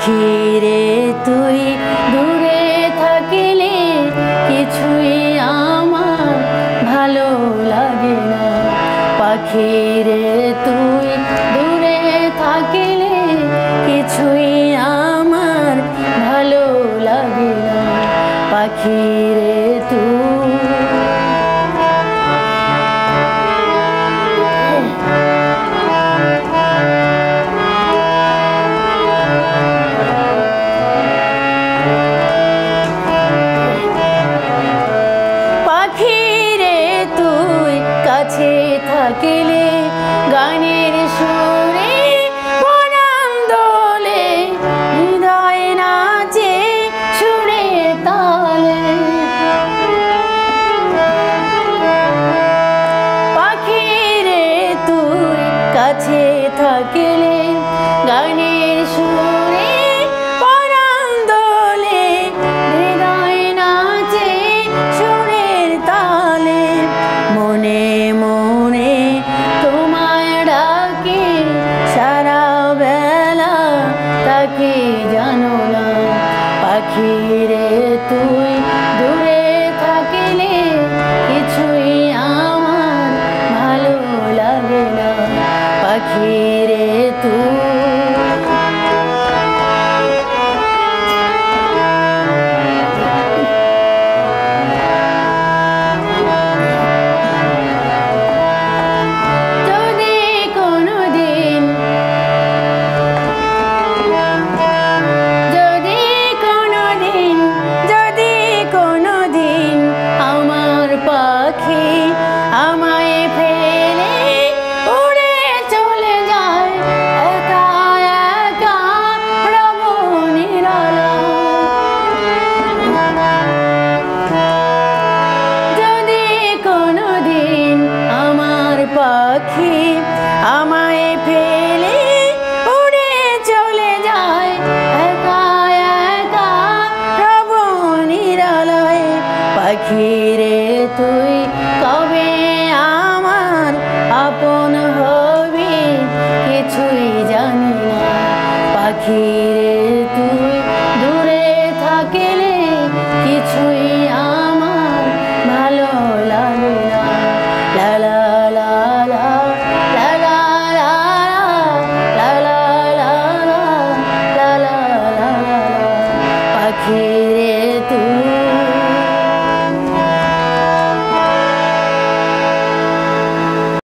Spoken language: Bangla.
পাখি রে তুই দূরে থাকিলে কিছুই আমার ভালো লাগে না। পাখি রে তুই দূরে থাকিলে কিছুই আমার ভালো লাগে না। পাখি রে তুই কাছে থাকিলে গানের সুরে প্রাণ দোলে, হৃদয় নাচে সুরে তালে। পাখি রে তুই কাছে থাকিলে গানের সুরে প্রাণ দোলে, হৃদয় নাচে সুরের তালে। মনে মনে তোমায় ডাকে সারা বেলা, তাকে জানো না। পাখি রে তুই দূরে থাকিলে কিছুই আমার ভালো লাগে না। পাখি